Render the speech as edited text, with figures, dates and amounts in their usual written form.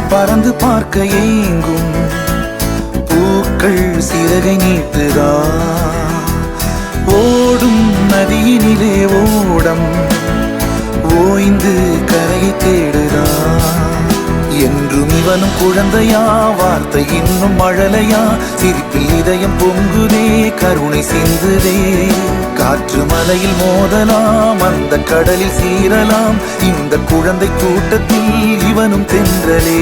பறந்து பார்க்க ஏங்கும் பூக்கள் சிறகை நீட்டுதா. ஓடும் நதியினிலே ஓடம் ஓய்ந்து கரையை தேடுதா. என்றும் இவனும் குழந்தையா, வார்த்தை இன்னும் மழலையா, சிரிப்பில் இதயம் பொங்குதே, கருணை சிந்துதே. காற்று மலையில் மோதலாம், அந்த கடலில் சீரலாம், இந்த குழந்தை கூட்டத்தில் இவனும் தென்றலே.